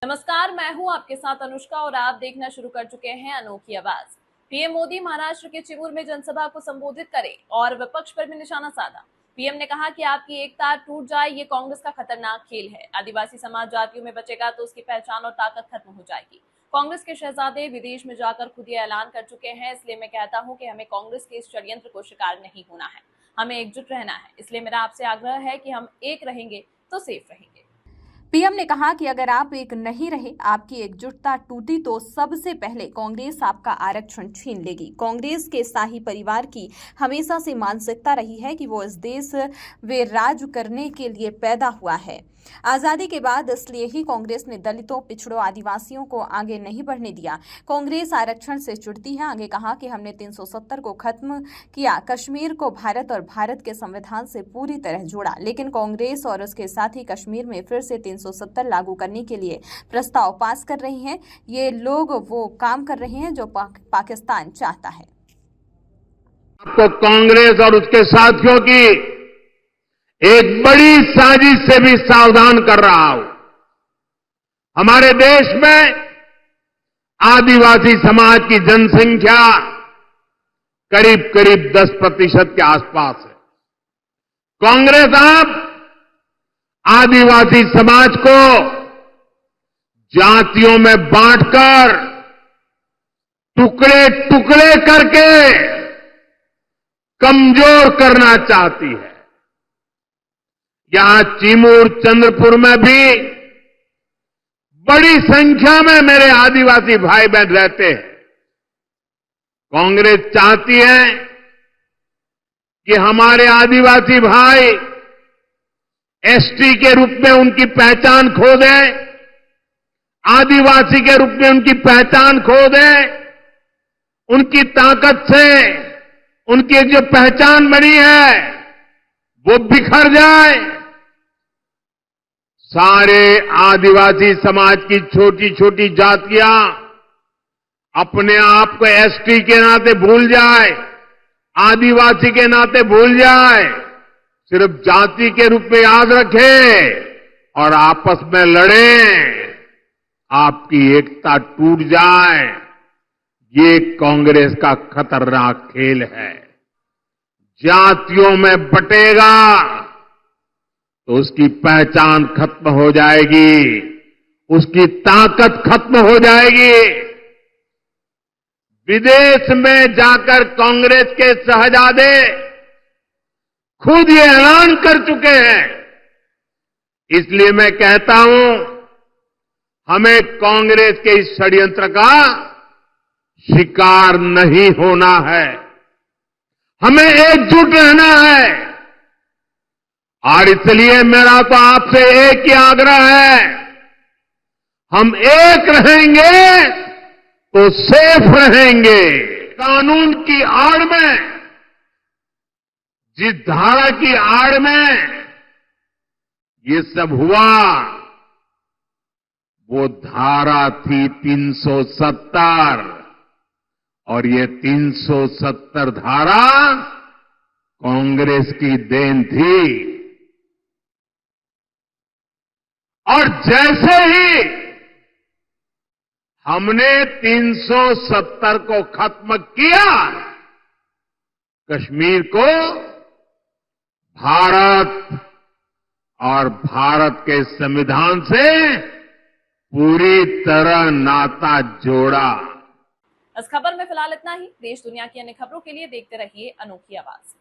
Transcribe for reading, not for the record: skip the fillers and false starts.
नमस्कार, मैं हूं आपके साथ अनुष्का और आप देखना शुरू कर चुके हैं अनोखी आवाज। पीएम मोदी महाराष्ट्र के चिमूर में जनसभा को संबोधित करे और विपक्ष पर भी निशाना साधा। पीएम ने कहा कि आपकी एकता टूट जाए ये कांग्रेस का खतरनाक खेल है। आदिवासी समाज जातियों में बचेगा तो उसकी पहचान और ताकत खत्म हो जाएगी। कांग्रेस के शहजादे विदेश में जाकर खुद ये ऐलान कर चुके हैं। इसलिए मैं कहता हूं कि हमें कांग्रेस के इस षड्यंत्र को शिकार नहीं होना है, हमें एकजुट रहना है। इसलिए मेरा आपसे आग्रह है कि हम एक रहेंगे तो सेफ रहेंगे। पीएम ने कहा कि अगर आप एक नहीं रहे, आपकी एकजुटता टूटी तो सबसे पहले कांग्रेस आपका आरक्षण छीन लेगी। कांग्रेस के शाही परिवार की हमेशा से मानसिकता रही है कि वो इस देश वे राज करने के लिए पैदा हुआ है। आजादी के बाद इसलिए ही कांग्रेस ने दलितों, पिछड़ों, आदिवासियों को आगे नहीं बढ़ने दिया। कांग्रेस आरक्षण से जुड़ती है। आगे कहा कि हमने 370 को खत्म किया, कश्मीर को भारत और भारत के संविधान से पूरी तरह जोड़ा। लेकिन कांग्रेस और उसके साथ ही कश्मीर में फिर से 370 लागू करने के लिए प्रस्ताव पास कर रही है। ये लोग वो काम कर रहे हैं जो पाकिस्तान चाहता है। आपको कांग्रेस और उसके साथियों की एक बड़ी साजिश से भी सावधान कर रहा हूं। हमारे देश में आदिवासी समाज की जनसंख्या करीब करीब 10% के आसपास है। कांग्रेस अब आदिवासी समाज को जातियों में बांटकर टुकड़े टुकड़े करके कमजोर करना चाहती है। यहां चिमूर, चंद्रपुर में भी बड़ी संख्या में मेरे आदिवासी भाई बहन रहते हैं। कांग्रेस चाहती है कि हमारे आदिवासी भाई एसटी के रूप में उनकी पहचान खो दें, आदिवासी के रूप में उनकी पहचान खो दें, उनकी ताकत से उनकी एक जो पहचान बनी है वो बिखर जाए। सारे आदिवासी समाज की छोटी छोटी जातियां अपने आप को एसटी के नाते भूल जाए, आदिवासी के नाते भूल जाए, सिर्फ जाति के रूप में याद रखे और आपस में लड़े, आपकी एकता टूट जाए। ये कांग्रेस का खतरनाक खेल है। जातियों में बटेगा तो उसकी पहचान खत्म हो जाएगी, उसकी ताकत खत्म हो जाएगी। विदेश में जाकर कांग्रेस के शहजादे खुद ये ऐलान कर चुके हैं। इसलिए मैं कहता हूं, हमें कांग्रेस के इस षड्यंत्र का शिकार नहीं होना है, हमें एकजुट रहना है। और इसलिए मेरा तो आपसे एक ही आग्रह है, हम एक रहेंगे तो सेफ रहेंगे। कानून की आड़ में, जिस धारा की आड़ में ये सब हुआ, वो धारा थी 370 और ये 370 धारा कांग्रेस की देन थी। और जैसे ही हमने 370 को खत्म किया, कश्मीर को भारत और भारत के संविधान से पूरी तरह नाता जोड़ा। इस खबर में फिलहाल इतना ही। देश दुनिया की अन्य खबरों के लिए देखते रहिए अनोखी आवाज।